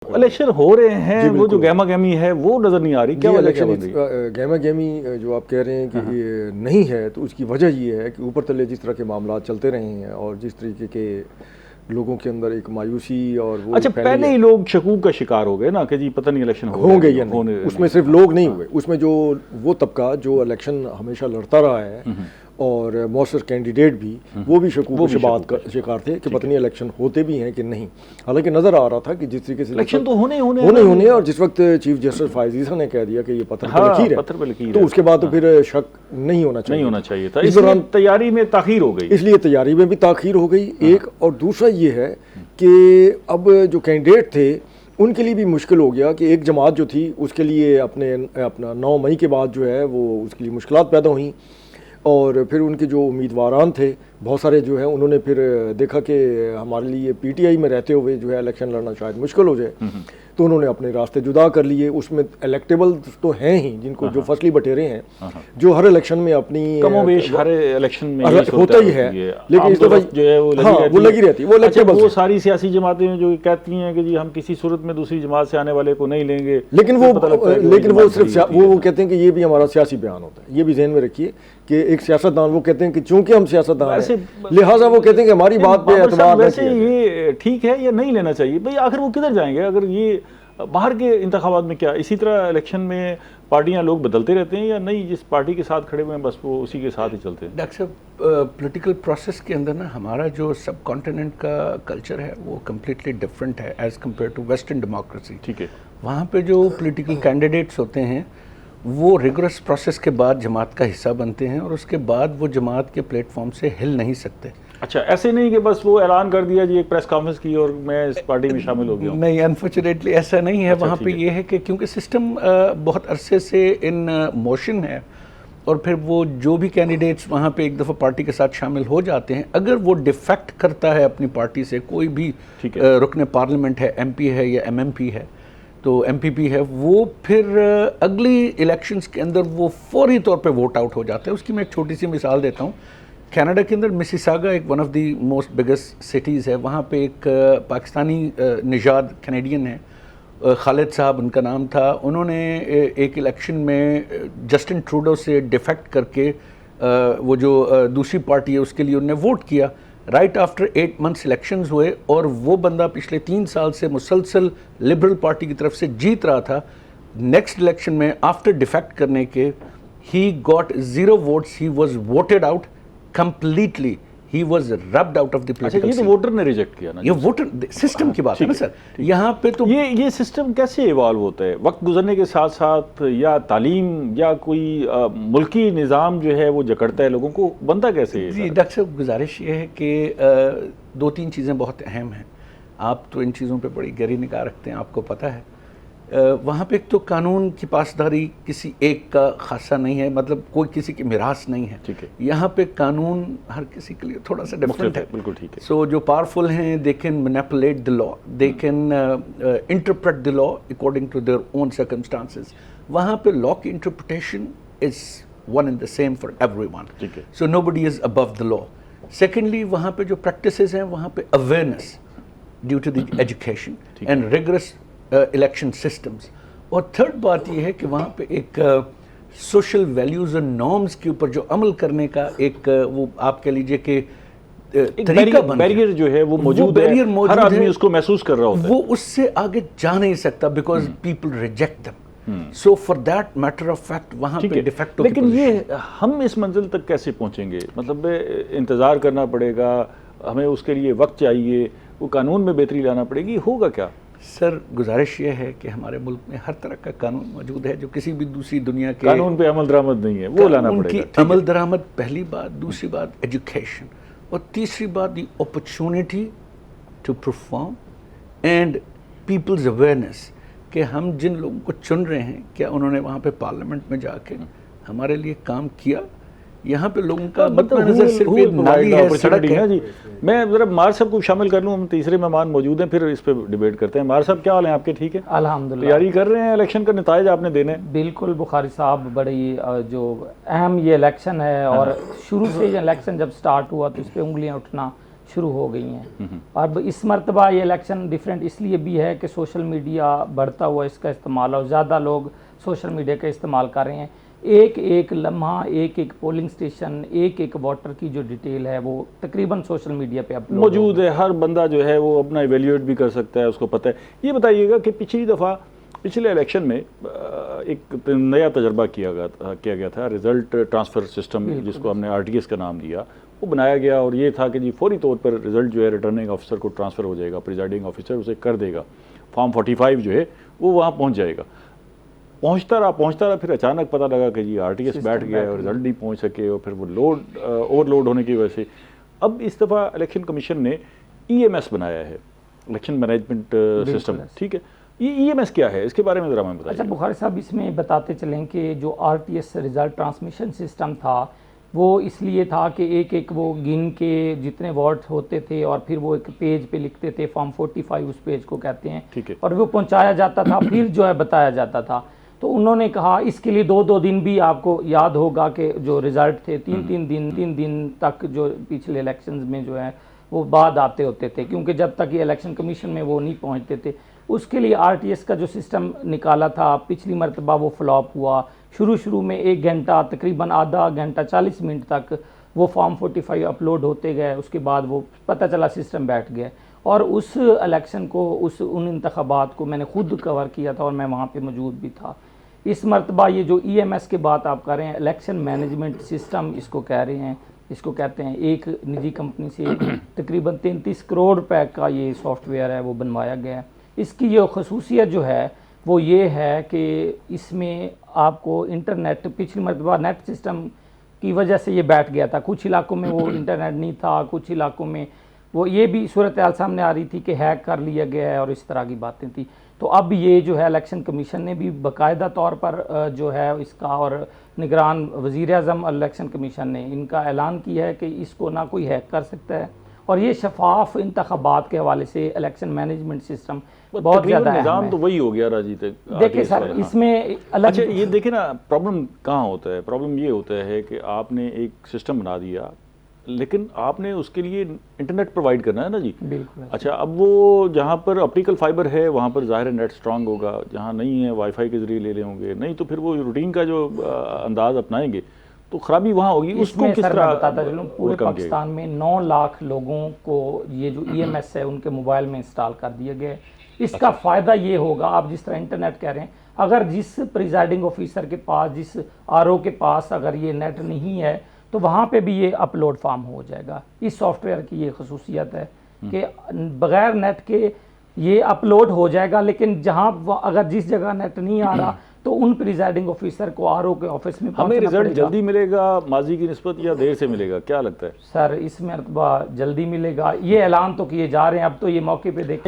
Election हो रहे हैं, वो जो गहमा गहमी है वो नजर नहीं आ रही, क्या वजह बन रही? गहमा गहमी जो आप कह रहे हैं कि ये नहीं है, तो उसकी वजह ये है कि ऊपर तले जिस तरह के मामला चलते रहे हैं और जिस तरीके के लोगों के अंदर एक मायूसी और वो अच्छा, पहले ही लोग शकूक का शिकार हो गए ना कि जी पता नहीं इलेक्शन होंगे या नहीं। उसमें सिर्फ लोग नहीं हुए, उसमें जो वो तबका जो इलेक्शन हमेशा लड़ता रहा है और मौसर कैंडिडेट भी, वो भी शकूक से बात का शिकार थे कि पता नहीं इलेक्शन होते भी हैं कि नहीं। हालांकि नजर आ रहा था कि जिस तरीके से इलेक्शन तो होने और जिस वक्त चीफ जस्टिस फायज ईसा ने कह दिया कि ये पत्थर पे लकीर है, तो उसके बाद तो फिर शक नहीं होना चाहिए था। इस दौरान तैयारी में ताखीर हो गई, इसलिए तैयारी में भी ताखीर हो गई एक। और दूसरा ये है कि अब जो कैंडिडेट थे उनके लिए भी मुश्किल हो गया कि एक जमात जो थी उसके लिए अपना 9 मई के बाद जो है वो उसके लिए मुश्किलात पैदा हुई। और फिर उनके जो उम्मीदवारान थे बहुत सारे जो है उन्होंने फिर देखा कि हमारे लिए पीटीआई में रहते हुए जो है इलेक्शन लड़ना शायद मुश्किल हो जाए, तो उन्होंने अपने रास्ते जुदा कर लिए। उसमें इलेक्टेबल तो हैं ही जिनको जो फसली बटेरे हैं, जो हर इलेक्शन में अपनी कमोबेश हर इलेक्शन में होता ही है, लेकिन इस दफा जो है वो लगी रहती है। वो इलेक्टेबल वो सारी सियासी जमातें जो कहती हैं कि जी हम किसी सूरत में दूसरी जमात से आने वाले को नहीं लेंगे, लेकिन वो सिर्फ वो कहते हैं कि ये भी हमारा सियासी बयान होता है। ये भी ध्यान में रखिए कि एक सियासतदान वो कहते हैं कि चूंकि हम सियासतदान हैं लिहाजा वो कहते हैं कि हमारी बात पे एतबार नहीं किया। ये ठीक है या नहीं लेना चाहिए भाई? आखिर वो किधर जाएंगे अगर ये बाहर के इंतखाबात में? क्या इसी तरह इलेक्शन में पार्टियां लोग बदलते रहते हैं या नहीं, जिस पार्टी के साथ खड़े हुए हैं बस वो उसी के साथ ही चलते हैं? डॉक्टर साहब, पॉलिटिकल प्रोसेस के अंदर ना हमारा जो सब कॉन्टिनेंट का कल्चर है वो कम्प्लीटली डिफरेंट है as compare to western democracy. ठीक है, वहाँ पे जो पॉलिटिकल कैंडिडेट्स होते हैं वो रिगरस प्रोसेस के बाद जमात का हिस्सा बनते हैं और उसके बाद वो जमात के प्लेटफॉर्म से हिल नहीं सकते। अच्छा, ऐसे नहीं कि बस वो ऐलान कर दिया जी एक प्रेस कॉन्फ्रेंस की और मैं इस पार्टी में शामिल हो गया हूँ? नहीं, अनफॉर्चुनेटली ऐसा नहीं है। वहाँ पे ये है कि क्योंकि सिस्टम बहुत अरसे से इन मोशन है और फिर वो जो भी कैंडिडेट्स वहाँ पे एक दफ़ा पार्टी के साथ शामिल हो जाते हैं, अगर वो डिफेक्ट करता है अपनी पार्टी से, कोई भी रुकने पार्लियामेंट है, एमपी है या एमएमपी है, तो एमपीपी है, वो फिर अगली इलेक्शंस के अंदर वो फौरी तौर पे वोट आउट हो जाते हैं। उसकी मैं एक छोटी सी मिसाल देता हूँ। कनाडा के अंदर मिसिसागा एक one of the most biggest cities है। वहाँ पे एक पाकिस्तानी निजाद कैनेडियन है, खालिद साहब उनका नाम था। उन्होंने एक इलेक्शन में जस्टिन ट्रूडो से डिफेक्ट करके वो जो दूसरी पार्टी है उसके लिए उन्होंने वोट किया। राइट आफ्टर 8 मंथ्स इलेक्शंस हुए और वो बंदा पिछले 3 साल से मुसलसल लिबरल पार्टी की तरफ से जीत रहा था। नेक्स्ट इलेक्शन में आफ्टर डिफेक्ट करने के he got 0 votes, he was voted out completely, he was rubbed out of the political. ये तो वोटर ने रिजेक्ट किया ना, ये वोटर सिस्टम की बात है ना सर। यहाँ पे तो ये सिस्टम कैसे इवॉल्व होता है वक्त गुजरने के साथ साथ, या तालीम या कोई मुल्की निज़ाम जो है वो जकड़ता है लोगों को, बनता कैसे है? जी डॉक्टर साहब, गुजारिश ये है कि 2-3 चीज़ें बहुत अहम हैं। आप तो इन चीज़ों पे बड़ी गहरी निगाह रखते हैं, आपको पता है। वहाँ पे एक तो कानून की पासदारी किसी एक का खासा नहीं है, मतलब कोई किसी की मिरास नहीं है। ठीक है, यहाँ पे कानून हर किसी के लिए थोड़ा सा डिफरेंट है। बिल्कुल ठीक है। सो जो पावरफुल हैं they can manipulate the law, they can interpret the law according to their own circumstances. वहाँ पे लॉ की interpretation is one and the same for everyone. ठीक है, so nobody is above the law. Secondly, वहाँ पे जो practices हैं वहाँ पे awareness due to the education and rigorous election systems. और थर्ड बात यह है कि वहाँ पे एक सोशल वैल्यूज़ और नॉर्म्स के ऊपर जो अमल करने का एक वो आप कह लीजिए कि बैरियर जो है वो मौजूद है, हर आदमी उसको महसूस कर रहा होता है। वो उससे आगे जा नहीं सकता because people reject them. So for that matter of fact वहाँ पे डिफेक्ट। लेकिन ये हम इस मंजिल तक कैसे पहुँचेंगे? मतलब इंतज़ार करना पड़ेगा, हमें उसके लिए वक्त चाहिए, वो कानून में बेहतरी लाना पड़ेगी, होगा क्या? सर, गुजारिश ये है कि हमारे मुल्क में हर तरह का कानून मौजूद है जो किसी भी दूसरी दुनिया के कानून पे अमल दरामद नहीं है, वो लाना पड़ेगा। अमल दरामद पहली बात, दूसरी बात एजुकेशन, और तीसरी बात the opportunity to perform and people's awareness कि हम जिन लोगों को चुन रहे हैं क्या उन्होंने वहाँ पे पार्लियामेंट में जाके हमारे लिए काम किया। यहाँ पे लोगों का मतलब सिर्फ एक नाली है, सड़क है। जी, मैं ज़रा मार साहब को शामिल कर लूँ, हम तीसरे मेहमान मौजूद हैं, फिर इस पे डिबेट करते हैं। मार साहब, क्या हाल है आपके? ठीक है, अल्हम्दुलिल्लाह। तैयारी कर रहे हैं, इलेक्शन का नताइज आपने देने? बिल्कुल बुखारी साहब, बड़ी जो अहम ये इलेक्शन है और शुरू से इलेक्शन जब स्टार्ट हुआ तो इस पर उंगलियाँ उठना शुरू हो गई हैं। अब इस मरतबा ये इलेक्शन डिफरेंट इसलिए भी है कि सोशल मीडिया बढ़ता हुआ इसका इस्तेमाल और ज़्यादा लोग सोशल मीडिया का इस्तेमाल कर रहे हैं। एक एक लम्हा, एक एक पोलिंग स्टेशन, एक एक वोटर की जो डिटेल है वो तकरीबन सोशल मीडिया पे अपलोड मौजूद है। हर बंदा जो है वो अपना इवेल्यूएट भी कर सकता है, उसको पता है। ये बताइएगा कि पिछली दफ़ा पिछले इलेक्शन में एक नया तजर्बा किया गया था, रिज़ल्ट ट्रांसफ़र सिस्टम, जिसको हमने RTS का नाम दिया, वो बनाया गया। और ये था कि जी फौरी तौर पर रिज़ल्ट जो है रिटर्निंग ऑफिसर को ट्रांसफ़र हो जाएगा, प्रिजाइडिंग ऑफिसर उसे कर देगा, फॉर्म 45 जो है वो वहाँ पहुँच जाएगा। पहुँचता रहा, फिर अचानक पता लगा कि जी RTS बैठ गया और रिजल्ट नहीं पहुँच सके, और फिर वो ओवरलोड होने की वजह से अब इस दफ़ा इलेक्शन कमीशन ने EMS बनाया है, इलेक्शन मैनेजमेंट सिस्टम। ठीक है, ये EMS क्या है, इसके बारे में ज़रा मैं बताइए। अच्छा बुखारी साहब, इसमें बताते चलें कि जो RTS रिज़ल्ट ट्रांसमिशन सिस्टम था वो इसलिए था कि एक एक वो गिन के जितने वोट होते थे और फिर वो एक पेज पे लिखते थे, फॉर्म 45 उस पेज को कहते हैं। ठीक है। और वो पहुंचाया जाता था, फिर जो है बताया जाता था। तो उन्होंने कहा इसके लिए 2-2 दिन भी, आपको याद होगा कि जो रिज़ल्ट थे 3 दिन तक जो पिछले इलेक्शंस में जो है वो बाद आते होते थे, क्योंकि जब तक ये इलेक्शन कमीशन में वो नहीं पहुंचते थे। उसके लिए RTS का जो सिस्टम निकाला था पिछली मरतबा वो फ्लॉप हुआ। शुरू में 1 घंटा, तकरीबन आधा घंटा 40 मिनट तक वो फॉर्म 45 अपलोड होते गए, उसके बाद वो पता चला सिस्टम बैठ गया। और उस इलेक्शन को, उन इंतखाबात को मैंने खुद कवर किया था और मैं वहाँ पे मौजूद भी था। इस मरतबा ये जो EMS की बात आप कर रहे हैं, इलेक्शन मैनेजमेंट सिस्टम इसको कह रहे हैं, इसको कहते हैं। एक निजी कंपनी से तकरीबन 33 करोड़ रुपए का ये सॉफ्टवेयर है वो बनवाया गया है। इसकी जो खसूसियत जो है वो ये है कि इसमें आपको इंटरनेट, पिछली मरतबा नेट सिस्टम की वजह से ये बैठ गया था, कुछ इलाकों में वो इंटरनेट नहीं था, कुछ इलाकों में वो ये भी सूरत हाल सामने आ रही थी कि हैक कर लिया गया है और इस तरह की बातें थी। तो अब ये जो है इलेक्शन कमीशन ने भी बाकायदा तौर पर जो है इसका, और निगरान वज़ीर आज़म इलेक्शन कमीशन ने इनका ऐलान किया है कि इसको ना कोई हैक कर सकता है। और ये शफाफ इंतखाबात के हवाले से इलेक्शन मैनेजमेंट सिस्टम बहुत ज़्यादा निज़ाम तो वही हो गया राजी तक। देखिए सर, इसमें अलग, अच्छा ये देखें ना, प्रॉब्लम कहाँ होता है। प्रॉब्लम ये होता है कि आपने एक सिस्टम बना दिया, लेकिन आपने उसके लिए इंटरनेट प्रोवाइड करना है ना जी। बिल्कुल। अच्छा, अब वो जहाँ पर ऑप्टिकल फाइबर है वहाँ पर ज़ाहिर है नेट स्ट्रांग होगा, जहाँ नहीं है वाईफाई के ज़रिए ले होंगे, नहीं तो फिर वो रूटीन का जो अंदाज अपनाएंगे तो खराबी वहाँ होगी। उसको किस तरह बताता चलूँ, पूरे पाकिस्तान में 9 लाख लोगों को ये जो EMS है उनके मोबाइल में इंस्टॉल कर दिया गया है। इसका फ़ायदा ये होगा, आप जिस तरह इंटरनेट कह रहे हैं, अगर जिस प्रिजाइडिंग ऑफिसर के पास, जिस RO के पास अगर ये नेट नहीं है तो वहाँ पे भी ये अपलोड फॉर्म हो जाएगा। इस सॉफ्टवेयर की ये खसूसियत है कि बगैर नेट के ये अपलोड हो जाएगा, लेकिन जहाँ अगर जिस जगह नेट नहीं आ रहा तो उन प्रिजाइडिंग ऑफिसर को RO के ऑफिस में हमें रिजल्ट जल्दी मिलेगा माजी की निस्बत या देर से मिलेगा, क्या लगता है? सर इसमें जल्दी मिलेगा, ये ऐलान तो किए जा रहे हैं, अब तो ये मौके पे देखें।